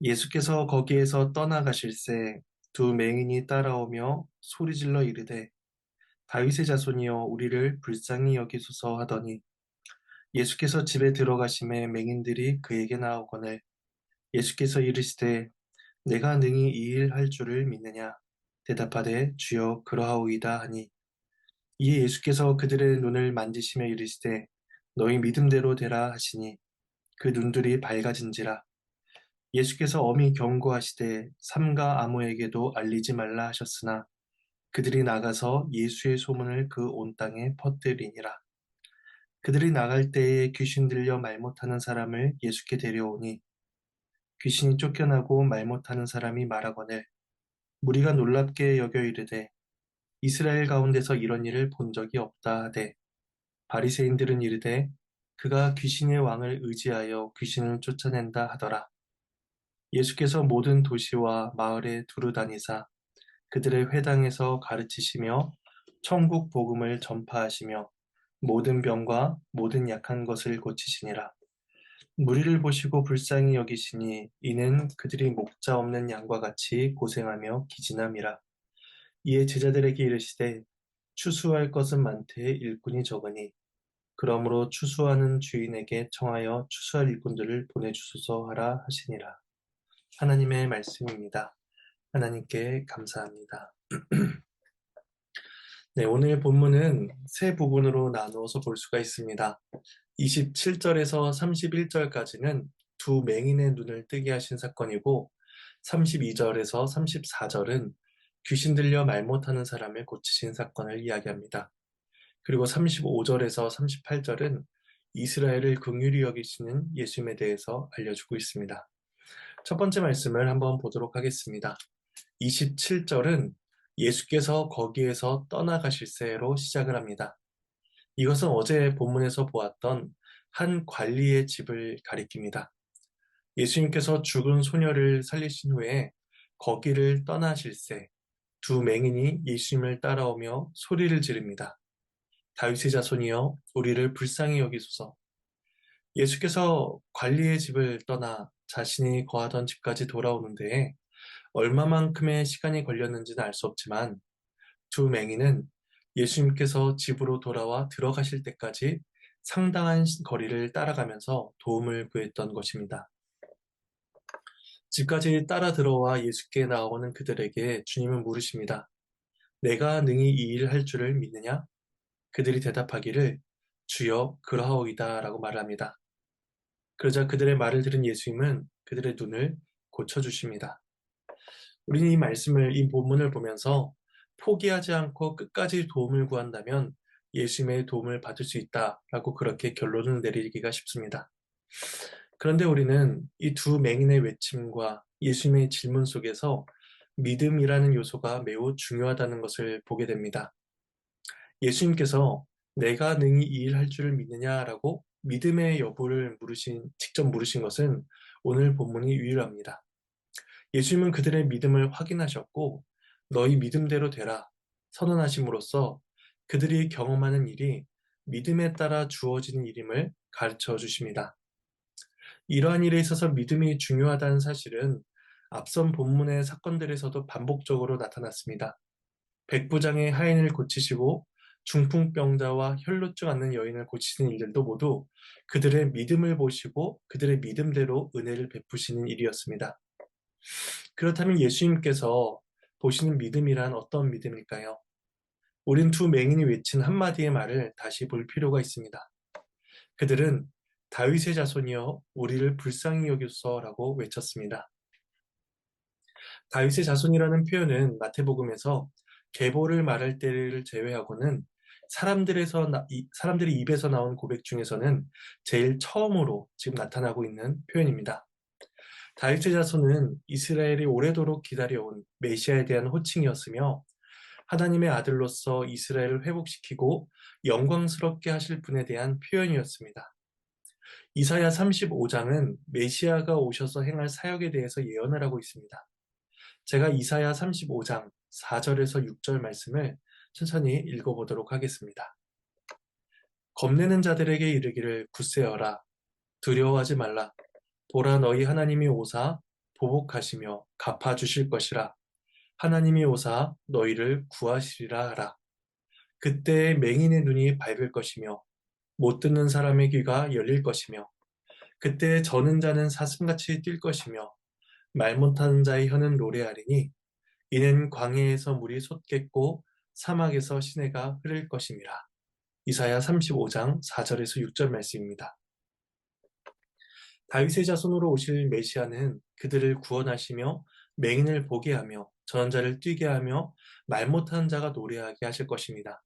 예수께서 거기에서 떠나가실새 두 맹인이 따라오며 소리질러 이르되 다윗의 자손이여 우리를 불쌍히 여기소서 하더니 예수께서 집에 들어가심에 맹인들이 그에게 나오거늘 예수께서 이르시되 내가 능히 이 일 할 줄을 믿느냐 대답하되 주여 그러하오이다 하니 이에 예수께서 그들의 눈을 만지시며 이르시되 너희 믿음대로 되라 하시니 그 눈들이 밝아진지라 예수께서 엄히 경고하시되 삼가 아무에게도 알리지 말라 하셨으나 그들이 나가서 예수의 소문을 그 온 땅에 퍼뜨리니라. 그들이 나갈 때에 귀신 들려 말 못하는 사람을 예수께 데려오니 귀신이 쫓겨나고 말 못하는 사람이 말하거늘 무리가 놀랍게 여겨 이르되 이스라엘 가운데서 이런 일을 본 적이 없다 하되 바리새인들은 이르되 그가 귀신의 왕을 의지하여 귀신을 쫓아낸다 하더라. 예수께서 모든 도시와 마을에 두루 다니사 그들의 회당에서 가르치시며 천국 복음을 전파하시며 모든 병과 모든 약한 것을 고치시니라. 무리를 보시고 불쌍히 여기시니 이는 그들이 목자 없는 양과 같이 고생하며 기진함이라. 이에 제자들에게 이르시되 추수할 것은 많되 일꾼이 적으니 그러므로 추수하는 주인에게 청하여 추수할 일꾼들을 보내주소서 하라 하시니라. 하나님의 말씀입니다. 하나님께 감사합니다. 네, 오늘 본문은 세 부분으로 나누어서 볼 수가 있습니다. 27절에서 31절까지는 두 맹인의 눈을 뜨게 하신 사건이고 32절에서 34절은 귀신 들려 말 못하는 사람을 고치신 사건을 이야기합니다. 그리고 35절에서 38절은 이스라엘을 긍휼히 여기시는 예수님에 대해서 알려주고 있습니다. 첫 번째 말씀을 한번 보도록 하겠습니다. 27절은 예수께서 거기에서 떠나가실새로 시작을 합니다. 이것은 어제 본문에서 보았던 한 관리의 집을 가리킵니다. 예수님께서 죽은 소녀를 살리신 후에 거기를 떠나실새 두 맹인이 예수님을 따라오며 소리를 지릅니다. 다윗의 자손이여 우리를 불쌍히 여기소서. 예수께서 관리의 집을 떠나 자신이 거하던 집까지 돌아오는 데에 얼마만큼의 시간이 걸렸는지는 알 수 없지만 두 맹인은 예수님께서 집으로 돌아와 들어가실 때까지 상당한 거리를 따라가면서 도움을 구했던 것입니다. 집까지 따라 들어와 예수께 나오는 그들에게 주님은 물으십니다. 내가 능히 이 일을 할 줄을 믿느냐? 그들이 대답하기를 주여 그러하오이다 라고 말합니다. 그러자 그들의 말을 들은 예수님은 그들의 눈을 고쳐주십니다. 우리는 이 본문을 보면서 포기하지 않고 끝까지 도움을 구한다면 예수님의 도움을 받을 수 있다라고 그렇게 결론을 내리기가 쉽습니다. 그런데 우리는 이 두 맹인의 외침과 예수님의 질문 속에서 믿음이라는 요소가 매우 중요하다는 것을 보게 됩니다. 예수님께서 내가 능히 이 일 할 줄을 믿느냐라고 믿음의 여부를 직접 물으신 것은 오늘 본문이 유일합니다. 예수님은 그들의 믿음을 확인하셨고 너희 믿음대로 되라 선언하심으로써 그들이 경험하는 일이 믿음에 따라 주어지는 일임을 가르쳐 주십니다. 이러한 일에 있어서 믿음이 중요하다는 사실은 앞선 본문의 사건들에서도 반복적으로 나타났습니다. 백부장의 하인을 고치시고 중풍병자와 혈루증 앓는 여인을 고치시는 일들도 모두 그들의 믿음을 보시고 그들의 믿음대로 은혜를 베푸시는 일이었습니다. 그렇다면 예수님께서 보시는 믿음이란 어떤 믿음일까요? 우린 두 맹인이 외친 한마디의 말을 다시 볼 필요가 있습니다. 그들은 다윗의 자손이여 우리를 불쌍히 여기소서라고 외쳤습니다. 다윗의 자손이라는 표현은 마태복음에서 계보를 말할 때를 제외하고는 사람들이 입에서 나온 고백 중에서는 제일 처음으로 지금 나타나고 있는 표현입니다. 다윗의 자손은 이스라엘이 오래도록 기다려온 메시아에 대한 호칭이었으며 하나님의 아들로서 이스라엘을 회복시키고 영광스럽게 하실 분에 대한 표현이었습니다. 이사야 35장은 메시아가 오셔서 행할 사역에 대해서 예언을 하고 있습니다. 제가 이사야 35장 4절에서 6절 말씀을 천천히 읽어보도록 하겠습니다. 겁내는 자들에게 이르기를 굳세어라. 두려워하지 말라. 보라 너희 하나님이 오사 보복하시며 갚아주실 것이라. 하나님이 오사 너희를 구하시리라 하라. 그때 맹인의 눈이 밝을 것이며 못 듣는 사람의 귀가 열릴 것이며 그때 저는 자는 사슴같이 뛸 것이며 말 못하는 자의 혀는 노래하리니 이는 광야에서 물이 솟겠고 사막에서 시내가 흐를 것임이라. 이사야 35장 4절에서 6절 말씀입니다. 다윗의 자손으로 오실 메시아는 그들을 구원하시며 맹인을 보게 하며 전자를 뛰게 하며 말 못하는 자가 노래하게 하실 것입니다.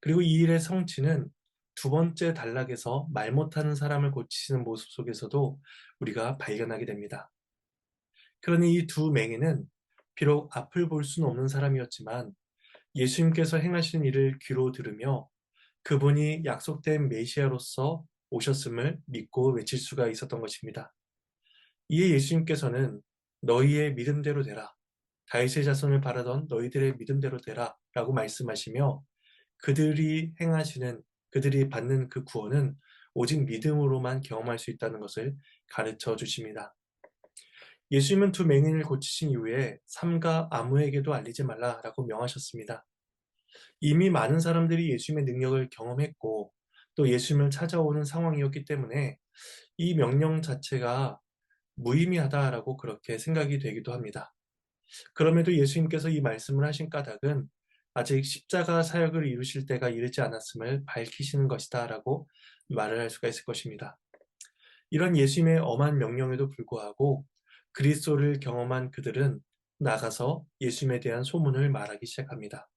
그리고 이 일의 성취는 두 번째 단락에서 말 못하는 사람을 고치시는 모습 속에서도 우리가 발견하게 됩니다. 그러니 이 두 맹인은 비록 앞을 볼 수는 없는 사람이었지만 예수님께서 행하신 일을 귀로 들으며 그분이 약속된 메시아로서 오셨음을 믿고 외칠 수가 있었던 것입니다. 이에 예수님께서는 너희의 믿음대로 되라. 다윗의 자손을 바라던 너희들의 믿음대로 되라 라고 말씀하시며 그들이 받는 그 구원은 오직 믿음으로만 경험할 수 있다는 것을 가르쳐 주십니다. 예수님은 두 맹인을 고치신 이후에 삼가 아무에게도 알리지 말라라고 명하셨습니다. 이미 많은 사람들이 예수님의 능력을 경험했고 또 예수님을 찾아오는 상황이었기 때문에 이 명령 자체가 무의미하다라고 그렇게 생각이 되기도 합니다. 그럼에도 예수님께서 이 말씀을 하신 까닭은 아직 십자가 사역을 이루실 때가 이르지 않았음을 밝히시는 것이다라고 말을 할 수가 있을 것입니다. 이런 예수님의 엄한 명령에도 불구하고 그리스도를 경험한 그들은 나가서 예수님에 대한 소문을 말하기 시작합니다.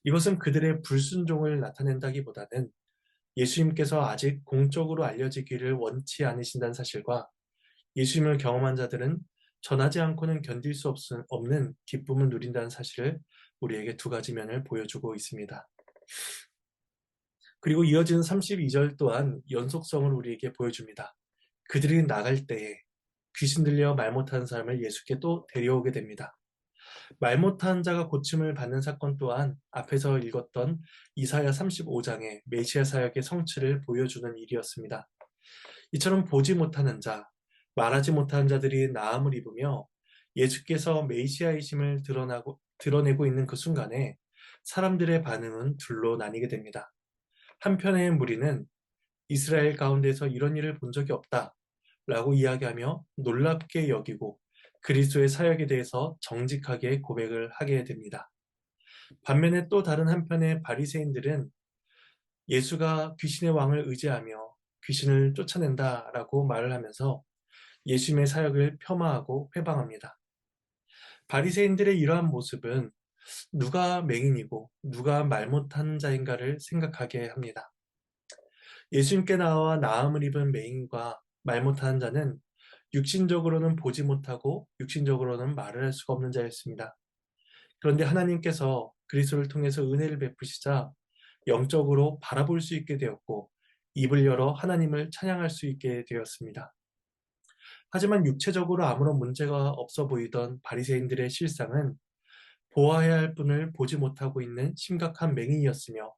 이것은 그들의 불순종을 나타낸다기보다는 예수님께서 아직 공적으로 알려지기를 원치 않으신다는 사실과 예수님을 경험한 자들은 전하지 않고는 견딜 수 없는 기쁨을 누린다는 사실을 우리에게 두 가지 면을 보여주고 있습니다. 그리고 이어지는 32절 또한 연속성을 우리에게 보여줍니다. 그들이 나갈 때에 귀신 들려 말 못하는 사람을 예수께 또 데려오게 됩니다. 말 못하는 자가 고침을 받는 사건 또한 앞에서 읽었던 이사야 35장의 메시아 사역의 성취를 보여주는 일이었습니다. 이처럼 보지 못하는 자, 말하지 못하는 자들이 나음을 입으며 예수께서 메시아이심을 드러내고 있는 그 순간에 사람들의 반응은 둘로 나뉘게 됩니다. 한편의 무리는 이스라엘 가운데서 이런 일을 본 적이 없다 라고 이야기하며 놀랍게 여기고 그리스도의 사역에 대해서 정직하게 고백을 하게 됩니다. 반면에 또 다른 한편의 바리새인들은 예수가 귀신의 왕을 의지하며 귀신을 쫓아낸다라고 말을 하면서 예수님의 사역을 폄하하고 회방합니다. 바리새인들의 이러한 모습은 누가 맹인이고 누가 말 못하는 자인가를 생각하게 합니다. 예수님께 나와 나음을 입은 맹인과 말 못하는 자는 육신적으로는 보지 못하고 육신적으로는 말을 할 수가 없는 자였습니다. 그런데 하나님께서 그리스도를 통해서 은혜를 베푸시자 영적으로 바라볼 수 있게 되었고 입을 열어 하나님을 찬양할 수 있게 되었습니다. 하지만 육체적으로 아무런 문제가 없어 보이던 바리새인들의 실상은 보아야 할 분을 보지 못하고 있는 심각한 맹인이었으며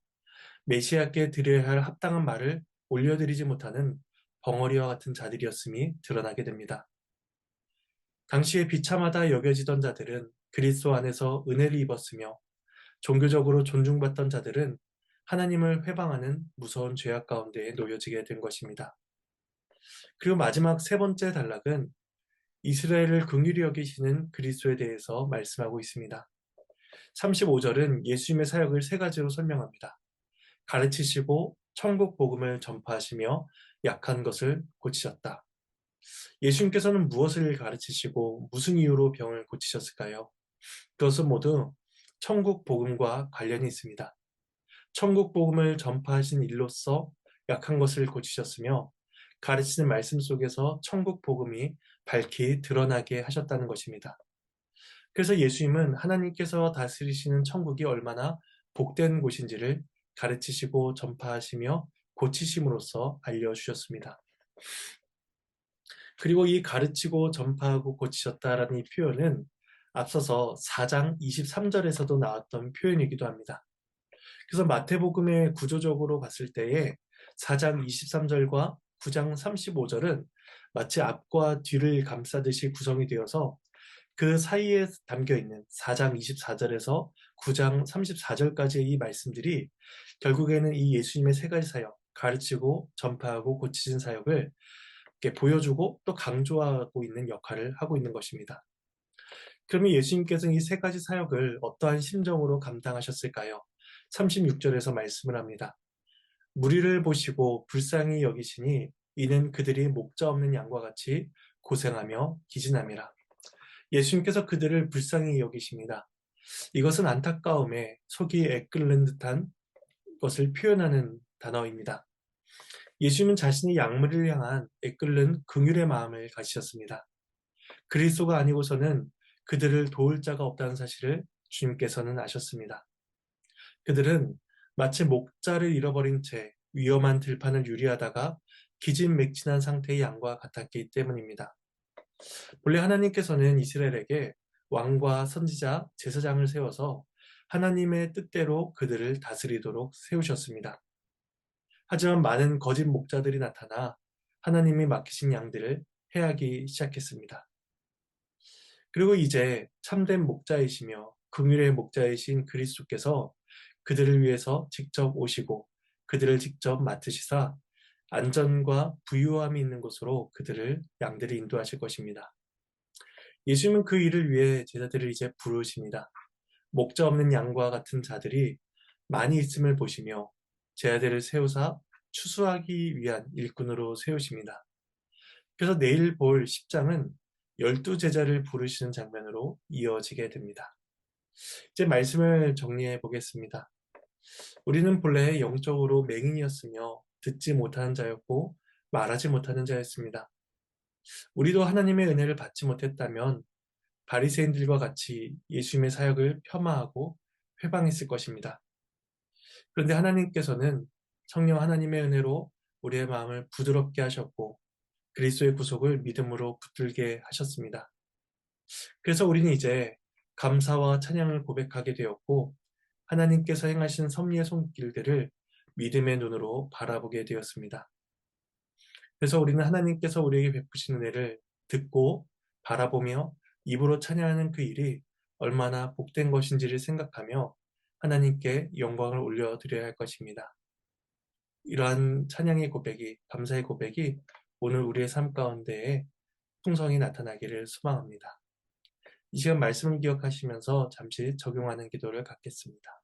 메시아께 드려야 할 합당한 말을 올려드리지 못하는 벙어리와 같은 자들이었음이 드러나게 됩니다. 당시에 비참하다 여겨지던 자들은 그리스도 안에서 은혜를 입었으며 종교적으로 존중받던 자들은 하나님을 회방하는 무서운 죄악 가운데에 놓여지게 된 것입니다. 그리고 마지막 세 번째 단락은 이스라엘을 긍휼히 여기시는 그리스도에 대해서 말씀하고 있습니다. 35절은 예수님의 사역을 세 가지로 설명합니다. 가르치시고 천국 복음을 전파하시며 약한 것을 고치셨다. 예수님께서는 무엇을 가르치시고 무슨 이유로 병을 고치셨을까요? 그것은 모두 천국 복음과 관련이 있습니다. 천국 복음을 전파하신 일로서 약한 것을 고치셨으며 가르치는 말씀 속에서 천국 복음이 밝히 드러나게 하셨다는 것입니다. 그래서 예수님은 하나님께서 다스리시는 천국이 얼마나 복된 곳인지를 가르치시고 전파하시며 고치심으로써 알려주셨습니다. 그리고 이 가르치고 전파하고 고치셨다라는 이 표현은 앞서서 4장 23절에서도 나왔던 표현이기도 합니다. 그래서 마태복음의 구조적으로 봤을 때에 4장 23절과 9장 35절은 마치 앞과 뒤를 감싸듯이 구성이 되어서 그 사이에 담겨 있는 4장 24절에서 9장 34절까지의 이 말씀들이 결국에는 이 예수님의 세 가지 사역, 가르치고 전파하고 고치신 사역을 이렇게 보여주고 또 강조하고 있는 역할을 하고 있는 것입니다. 그러면 예수님께서는 이 세 가지 사역을 어떠한 심정으로 감당하셨을까요? 36절에서 말씀을 합니다. 무리를 보시고 불쌍히 여기시니 이는 그들이 목자 없는 양과 같이 고생하며 기진함이라. 예수님께서 그들을 불쌍히 여기십니다. 이것은 안타까움에 속이 애끓는 듯한 것을 표현하는 단어입니다. 예수님은 자신이 양무리를 향한 애끓는 긍휼의 마음을 가지셨습니다. 그리스도가 아니고서는 그들을 도울 자가 없다는 사실을 주님께서는 아셨습니다. 그들은 마치 목자를 잃어버린 채 위험한 들판을 유리하다가 기진맥진한 상태의 양과 같았기 때문입니다. 본래 하나님께서는 이스라엘에게 왕과 선지자, 제사장을 세워서 하나님의 뜻대로 그들을 다스리도록 세우셨습니다. 하지만 많은 거짓 목자들이 나타나 하나님이 맡기신 양들을 해하기 시작했습니다. 그리고 이제 참된 목자이시며 긍휼의 목자이신 그리스도께서 그들을 위해서 직접 오시고 그들을 직접 맡으시사 안전과 부유함이 있는 곳으로 그들을 양들을 인도하실 것입니다. 예수님은 그 일을 위해 제자들을 이제 부르십니다. 목자 없는 양과 같은 자들이 많이 있음을 보시며 제자들을 세우사 추수하기 위한 일꾼으로 세우십니다. 그래서 내일 볼 10장은 12제자를 부르시는 장면으로 이어지게 됩니다. 이제 말씀을 정리해 보겠습니다. 우리는 본래 영적으로 맹인이었으며 듣지 못하는 자였고 말하지 못하는 자였습니다. 우리도 하나님의 은혜를 받지 못했다면 바리새인들과 같이 예수님의 사역을 폄하하고 회방했을 것입니다. 그런데 하나님께서는 성령 하나님의 은혜로 우리의 마음을 부드럽게 하셨고 그리스도의 구속을 믿음으로 붙들게 하셨습니다. 그래서 우리는 이제 감사와 찬양을 고백하게 되었고 하나님께서 행하신 섭리의 손길들을 믿음의 눈으로 바라보게 되었습니다. 그래서 우리는 하나님께서 우리에게 베푸신 은혜를 듣고 바라보며 입으로 찬양하는 그 일이 얼마나 복된 것인지를 생각하며 하나님께 영광을 올려드려야 할 것입니다. 이러한 찬양의 고백이, 감사의 고백이 오늘 우리의 삶 가운데에 풍성히 나타나기를 소망합니다. 이 시간 말씀을 기억하시면서 잠시 적용하는 기도를 갖겠습니다.